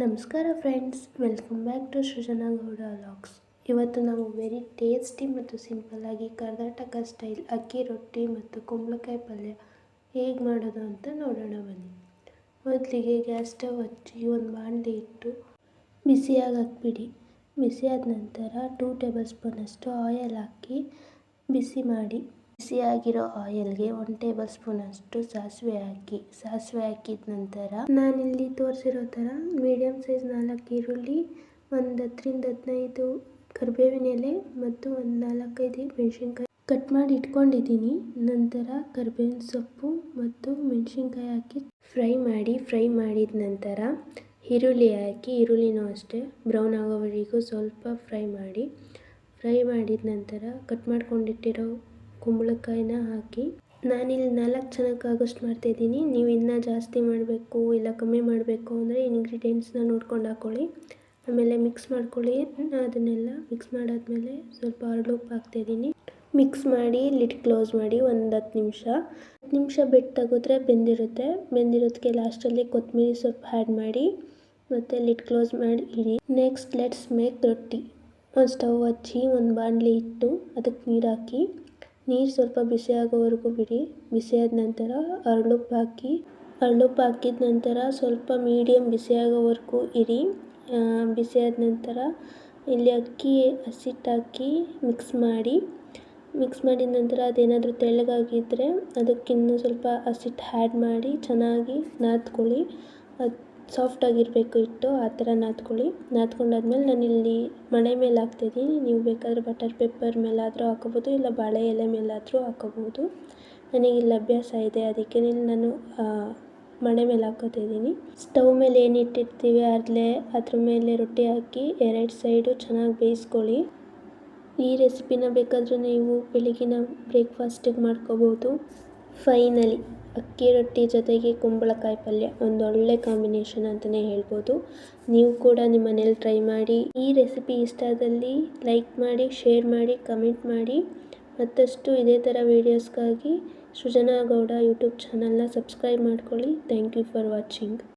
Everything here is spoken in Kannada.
ನಮಸ್ಕಾರ friends, welcome back to Srujana Gowda vlogs. ಇವತ್ತು ನಾವು ವೆರಿ ಟೇಸ್ಟಿ ಮತ್ತು ಸಿಂಪಲ್ಲಾಗಿ ಕರ್ನಾಟಕ ಸ್ಟೈಲ್ ಅಕ್ಕಿ ರೊಟ್ಟಿ ಮತ್ತು ಕುಂಬಳಕಾಯಿ ಪಲ್ಯ ಹೇಗೆ ಮಾಡೋದು ಅಂತ ನೋಡೋಣ ಬನ್ನಿ. ಮೊದಲಿಗೆ ಗ್ಯಾಸ್ ಸ್ಟವ್ ಹಚ್ಚಿ ಒಂದು ಬಾಣಲೆ ಇಟ್ಟು ಬಿಸಿಯಾಗಿ ಹಾಕ್ಬಿಡಿ. ಬಿಸಿಯಾದ ನಂತರ 2 ಟೇಬಲ್ ಸ್ಪೂನಷ್ಟು ಆಯಿಲ್ ಹಾಕಿ ಬಿಸಿ ಮಾಡಿ. ಬಿಸಿಯಾಗಿರೋ ಆಯಿಲ್ಗೆ 1 ಟೇಬಲ್ ಸ್ಪೂನಷ್ಟು ಸಾಸಿವೆ ಹಾಕಿದ ನಂತರ ನಾನಿಲ್ಲಿ ತೋರಿಸಿರೋ ಥರ ಮೀಡಿಯಮ್ ಸೈಜ್ 4 ಈರುಳ್ಳಿ, ಒಂದು 10-15 ಕರಿಬೇವಿನ ಎಲೆ ಮತ್ತು ಒಂದು 4-5 ಮೆಣಸಿನ್ಕಾಯಿ ಕಟ್ ಮಾಡಿ ಇಟ್ಕೊಂಡಿದ್ದೀನಿ. ನಂತರ ಕರಿಬೇವಿನ ಸೊಪ್ಪು ಮತ್ತು ಮೆಣಸಿನ್ಕಾಯಿ ಹಾಕಿ ಫ್ರೈ ಮಾಡಿದ ನಂತರ ಈರುಳ್ಳಿ ಹಾಕಿ, ಈರುಳ್ಳಿನೂ ಅಷ್ಟೇ ಬ್ರೌನ್ ಆಗೋವರೆಗೂ ಸ್ವಲ್ಪ ಫ್ರೈ ಮಾಡಿದ ನಂತರ ಕಟ್ ಮಾಡ್ಕೊಂಡಿಟ್ಟಿರೋ ಕುಂಬಳಕಾಯಿನ ಹಾಕಿ. ನಾನಿಲ್ಲಿ 4 ಜನಕ್ಕಾಗೋಷ್ಟು ಮಾಡ್ತಾಯಿದ್ದೀನಿ. ನೀವು ಇನ್ನೂ ಜಾಸ್ತಿ ಮಾಡಬೇಕು ಇಲ್ಲ ಕಮ್ಮಿ ಮಾಡಬೇಕು ಅಂದರೆ ಇಂಗ್ರೀಡಿಯೆಂಟ್ಸ್ನ ನೋಡ್ಕೊಂಡು ಹಾಕ್ಕೊಳ್ಳಿ. ಆಮೇಲೆ ಮಿಕ್ಸ್ ಮಾಡ್ಕೊಳ್ಳಿ. ಅದನ್ನೆಲ್ಲ ಮಿಕ್ಸ್ ಮಾಡಾದ್ಮೇಲೆ ಸ್ವಲ್ಪ ಹರಳುಪ್ಪು ಹಾಕ್ತಾಯಿದ್ದೀನಿ. ಮಿಕ್ಸ್ ಮಾಡಿ ಲಿಡ್ ಕ್ಲೋಸ್ ಮಾಡಿ ಒಂದು 10 ನಿಮಿಷ ಬಿಟ್ಟು ತೆಗೆದ್ರೆ ಬೆಂದಿರೋದಕ್ಕೆ ಲಾಸ್ಟಲ್ಲಿ ಕೊತ್ತಂಬರಿ ಸೊಪ್ಪು ಆ್ಯಡ್ ಮಾಡಿ ಮತ್ತು ಲಿಡ್ ಕ್ಲೋಸ್ ಮಾಡಿ ಇಡಿ. ನೆಕ್ಸ್ಟ್ ಲೆಟ್ಸ್ ಮೇಕ್ ರೊಟ್ಟಿ. ಒಂದು ಸ್ಟವ್ ಹಚ್ಚಿ ಒಂದು ಬಾಣಲೆ ಇಟ್ಟು ಅದಕ್ಕೆ ನೀರು ಹಾಕಿ, ನೀರು ಸ್ವಲ್ಪ ಬಿಸಿ ಆಗೋವರೆಗೂ ಬಿಡಿ. ಬಿಸಿಯಾದ ನಂತರ ಹರಳುಪ್ಪು ಹಾಕಿದ ನಂತರ ಸ್ವಲ್ಪ ಮೀಡಿಯಮ್ ಬಿಸಿಯಾಗೋವರೆಗೂ ಇರಿ. ಬಿಸಿಯಾದ ನಂತರ ಇಲ್ಲಿ ಅಕ್ಕಿ ಹಸಿಟ್ಟಾಕಿ ಮಿಕ್ಸ್ ಮಾಡಿದ ನಂತರ ಅದೇನಾದರೂ ತೆಳ್ಳಗಾಗಿದ್ದರೆ ಅದಕ್ಕಿನ್ನೂ ಸ್ವಲ್ಪ ಹಸಿಟ್ಟು ಆ್ಯಡ್ ಮಾಡಿ ಚೆನ್ನಾಗಿ ನಾದ್ಕೊಳ್ಳಿ. ಅದು ಸಾಫ್ಟಾಗಿರಬೇಕು ಹಿಟ್ಟು, ಆ ಥರ ನಾದ್ಕೊಂಡಾದ್ಮೇಲೆ ನಾನಿಲ್ಲಿ ಮಣೆ ಮೇಲೆ ಹಾಕ್ತಾಯಿದ್ದೀನಿ. ನೀವು ಬೇಕಾದರೆ ಬಟರ್ ಪೇಪರ್ ಮೇಲಾದರೂ ಹಾಕೋಬೋದು ಇಲ್ಲ ಬಾಳೆ ಎಲೆ ಮೇಲಾದರೂ ಹಾಕೋಬೋದು. ನನಗಿಲ್ಲಿ ಅಭ್ಯಾಸ ಇದೆ, ಅದಕ್ಕೆ ನಾನು ಮಣೆ ಮೇಲೆ ಹಾಕೋತಿದ್ದೀನಿ. ಸ್ಟವ್ ಮೇಲೆ ಏನು ಇಟ್ಟಿರ್ತೀವಿ ಅದ್ರ ಮೇಲೆ ರೊಟ್ಟಿ ಹಾಕಿ 2 ಸೈಡು ಚೆನ್ನಾಗಿ ಬೇಯಿಸ್ಕೊಳ್ಳಿ. ಈ ರೆಸಿಪಿನ ಬೇಕಾದರೆ ನೀವು ಬೆಳಗಿನ ಬ್ರೇಕ್ಫಾಸ್ಟಿಗೆ ಮಾಡ್ಕೋಬೋದು. ಫೈನಲಿ ಅಕ್ಕಿ ರೊಟ್ಟಿ ಜೊತೆಗೆ ಕುಂಬಳಕಾಯಿ ಪಲ್ಯ ಒಂದೊಳ್ಳೆ ಕಾಂಬಿನೇಷನ್ ಅಂತಲೇ ಹೇಳ್ಬೋದು. ನೀವು ಕೂಡ ನಿಮ್ಮ ಮನೇಲಿ ಟ್ರೈ ಮಾಡಿ. ಈ ರೆಸಿಪಿ ಇಷ್ಟ ಆದಲ್ಲಿ ಲೈಕ್ ಮಾಡಿ, ಶೇರ್ ಮಾಡಿ, ಕಮೆಂಟ್ ಮಾಡಿ. ಮತ್ತಷ್ಟು ಇದೇ ಥರ ವೀಡಿಯೋಸ್ಗಾಗಿ ಸೃಜನಾ ಗೌಡ ಯೂಟ್ಯೂಬ್ ಚಾನಲ್ನ ಸಬ್ಸ್ಕ್ರೈಬ್ ಮಾಡ್ಕೊಳ್ಳಿ. Thank you for watching.